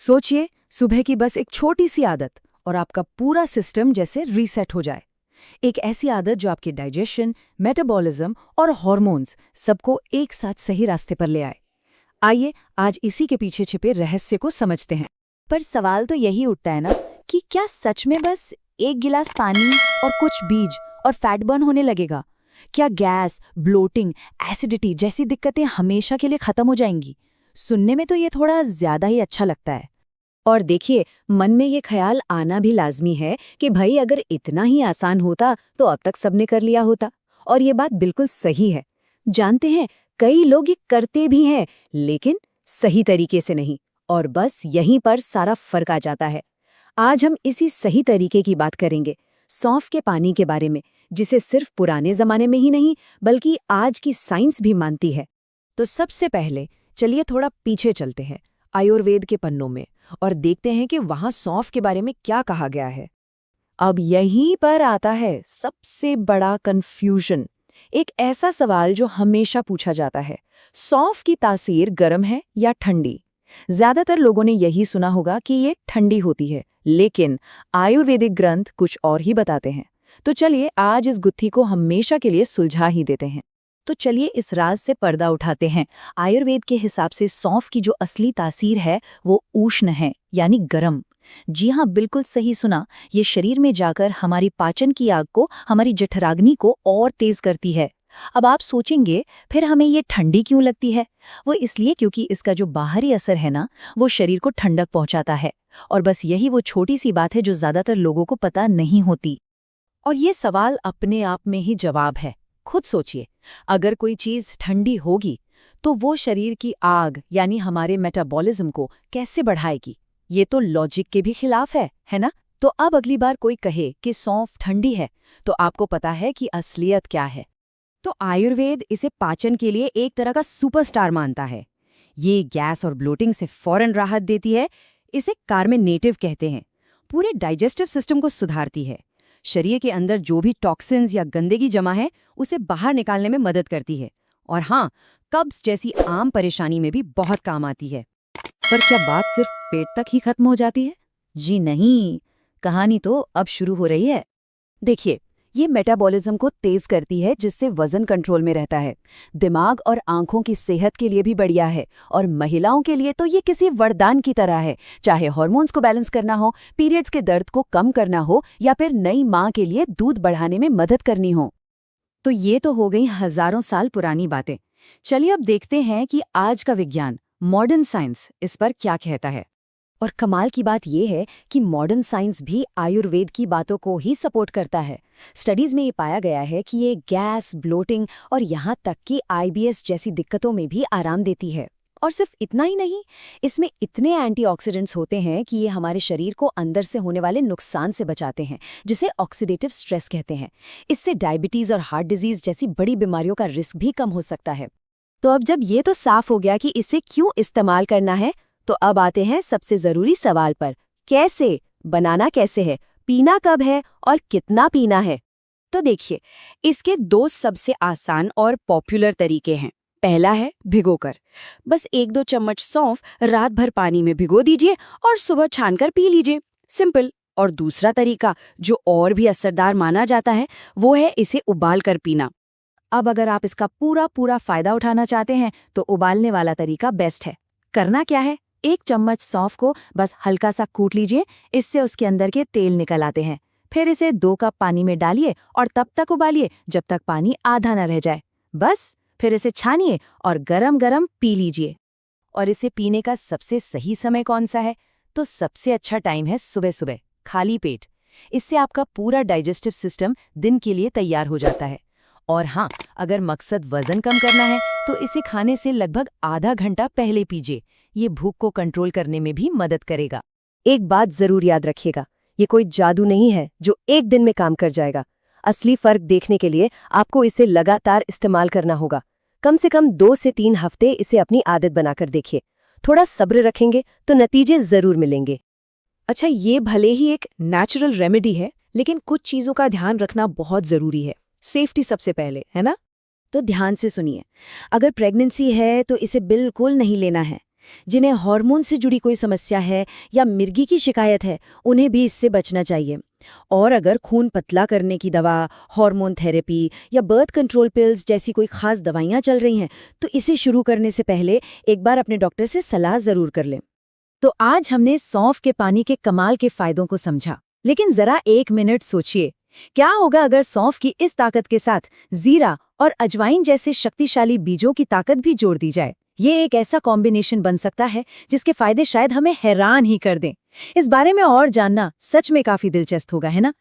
सोचिए, सुबह की बस एक छोटी सी आदत और आपका पूरा सिस्टम जैसे रीसेट हो जाए। एक ऐसी आदत जो आपके डाइजेशन, मेटाबॉलिज्म और हॉर्मोन्स सबको एक साथ सही रास्ते पर ले आए। आइए आज इसी के पीछे छिपे रहस्य को समझते हैं। पर सवाल तो यही उठता है ना कि क्या सच में बस एक गिलास पानी और कुछ बीज और फैट बर्न होने लगेगा? क्या गैस, ब्लोटिंग, एसिडिटी जैसी दिक्कतें हमेशा के लिए खत्म हो जाएंगी? सुनने में तो ये थोड़ा ज्यादा ही अच्छा लगता है। और देखिए, मन में ये ख्याल आना भी लाजमी है कि भाई अगर इतना ही आसान होता तो अब तक सबने कर लिया होता। और ये बात बिल्कुल सही है। जानते हैं, कई लोग ये करते भी हैं, लेकिन सही तरीके से नहीं। और बस यहीं पर सारा फर्क आ जाता है। आज हम इसी सही तरीके की बात करेंगे, सौंफ के पानी के बारे में, जिसे सिर्फ पुराने जमाने में ही नहीं बल्कि आज की साइंस भी मानती है। तो सबसे पहले चलिए थोड़ा पीछे चलते हैं, आयुर्वेद के पन्नों में, और देखते हैं कि वहां सौंफ के बारे में क्या कहा गया है। अब यहीं पर आता है सबसे बड़ा कंफ्यूजन। एक ऐसा सवाल जो हमेशा पूछा जाता है, सौंफ की तासीर गर्म है या ठंडी? ज्यादातर लोगों ने यही सुना होगा कि ये ठंडी होती है, लेकिन आयुर्वेदिक ग्रंथ कुछ और ही बताते हैं। तो चलिए आज इस गुत्थी को हमेशा के लिए सुलझा ही देते हैं। तो चलिए इस राज से पर्दा उठाते हैं। आयुर्वेद के हिसाब से सौंफ की जो असली तासीर है वो उष्ण है, यानी गर्म। जी हाँ, बिल्कुल सही सुना। ये शरीर में जाकर हमारी पाचन की आग को, हमारी जठराग्नि को और तेज करती है। अब आप सोचेंगे फिर हमें ये ठंडी क्यों लगती है? वो इसलिए क्योंकि इसका जो बाहरी असर है ना, वो शरीर को ठंडक पहुंचाता है। और बस यही वो छोटी सी बात है जो ज्यादातर लोगों को पता नहीं होती। और ये सवाल अपने आप में ही जवाब है। खुद सोचिए, अगर कोई चीज ठंडी होगी तो वो शरीर की आग यानी हमारे मेटाबॉलिज्म को कैसे बढ़ाएगी? ये तो लॉजिक के भी खिलाफ है ना? तो अब अगली बार कोई कहे कि सौंफ ठंडी है तो आपको पता है कि असलियत क्या है। तो आयुर्वेद इसे पाचन के लिए एक तरह का सुपरस्टार मानता है। ये गैस और ब्लोटिंग से फौरन राहत देती है। इसे कार्मिनेटिव कहते हैं। पूरे डाइजेस्टिव सिस्टम को सुधारती है। शरीर के अंदर जो भी टॉक्सिन्स या गंदगी जमा है उसे बाहर निकालने में मदद करती है। और हाँ, कब्ज जैसी आम परेशानी में भी बहुत काम आती है। पर क्या बात सिर्फ पेट तक ही खत्म हो जाती है? जी नहीं, कहानी तो अब शुरू हो रही है। देखिए, ये मेटाबॉलिज्म को तेज करती है, जिससे वजन कंट्रोल में रहता है। दिमाग और आंखों की सेहत के लिए भी बढ़िया है। और महिलाओं के लिए तो ये किसी वरदान की तरह है। चाहे हार्मोन्स को बैलेंस करना हो, पीरियड्स के दर्द को कम करना हो, या फिर नई माँ के लिए दूध बढ़ाने में मदद करनी हो। तो ये तो हो गई हजारों साल पुरानी बातें। चलिए अब देखते हैं कि आज का विज्ञान, मॉडर्न साइंस, इस पर क्या कहता है। और कमाल की बात यह है कि मॉडर्न साइंस भी आयुर्वेद की बातों को ही सपोर्ट करता है। स्टडीज में ये पाया गया है कि ये गैस, ब्लोटिंग और यहाँ तक कि आईबीएस जैसी दिक्कतों में भी आराम देती है। और सिर्फ इतना ही नहीं, इसमें इतने एंटीऑक्सीडेंट्स होते हैं कि ये हमारे शरीर को अंदर से होने वाले नुकसान से बचाते हैं, जिसे ऑक्सीडेटिव स्ट्रेस कहते हैं। इससे डायबिटीज और हार्ट डिजीज जैसी बड़ी बीमारियों का रिस्क भी कम हो सकता है। तो अब जब ये तो साफ हो गया कि इसे क्यों इस्तेमाल करना है, तो अब आते हैं सबसे जरूरी सवाल पर, कैसे बनाना, कैसे है, पीना कब है और कितना पीना है। तो देखिए, इसके दो सबसे आसान और पॉपुलर तरीके हैं। पहला है भिगोकर। बस 1-2 चम्मच सौंफ रात भर पानी में भिगो दीजिए और सुबह छानकर पी लीजिए। सिंपल। और दूसरा तरीका, जो और भी असरदार माना जाता है, वो है इसे उबाल कर पीना। अब अगर आप इसका पूरा फायदा उठाना चाहते हैं तो उबालने वाला तरीका बेस्ट है। करना क्या है, 1 चम्मच सौंफ को बस हल्का सा कूट लीजिए, इससे उसके अंदर के तेल निकल आते हैं। फिर इसे 2 कप पानी में डालिए और तब तक उबालिए जब तक पानी आधा न रह जाए। बस फिर इसे छानिए और गरम गरम पी लीजिए। और इसे पीने का सबसे सही समय कौन सा है? तो सबसे अच्छा टाइम है सुबह सुबह, खाली पेट। इससे आपका पूरा डाइजेस्टिव सिस्टम दिन के लिए तैयार हो जाता है। और हाँ, अगर मकसद वजन कम करना है तो इसे खाने से लगभग आधा घंटा पहले पीजिए। ये भूख को कंट्रोल करने में भी मदद करेगा। एक बात जरूर याद रखिएगा, ये कोई जादू नहीं है जो एक दिन में काम कर जाएगा। असली फर्क देखने के लिए आपको इसे लगातार इस्तेमाल करना होगा। कम से कम 2 से 3 हफ्ते इसे अपनी आदत बनाकर देखिए। थोड़ा सब्र रखेंगे तो नतीजे जरूर मिलेंगे। अच्छा, ये भले ही एक नेचुरल रेमेडी है, लेकिन कुछ चीजों का ध्यान रखना बहुत जरूरी है। सेफ्टी सबसे पहले, है ना? तो ध्यान से सुनिए। अगर प्रेगनेंसी है तो इसे बिल्कुल नहीं लेना है। जिन्हें हार्मोन से जुड़ी कोई समस्या है या मिर्गी की शिकायत है, उन्हें भी इससे बचना चाहिए। और अगर खून पतला करने की दवा, हार्मोन थेरेपी या बर्थ कंट्रोल पिल्स जैसी कोई खास दवाइयाँ चल रही हैं, तो इसे शुरू करने से पहले एक बार अपने डॉक्टर से सलाह ज़रूर कर लें। तो आज हमने सौंफ के पानी के कमाल के फायदों को समझा, लेकिन जरा 1 मिनट सोचिए, क्या होगा अगर सौंफ की इस ताकत के साथ जीरा और अजवाइन जैसे शक्तिशाली बीजों की ताकत भी जोड़ दी जाए? ये एक ऐसा कॉम्बिनेशन बन सकता है जिसके फायदे शायद हमें हैरान ही कर दें। इस बारे में और जानना सच में काफी दिलचस्प होगा, है ना?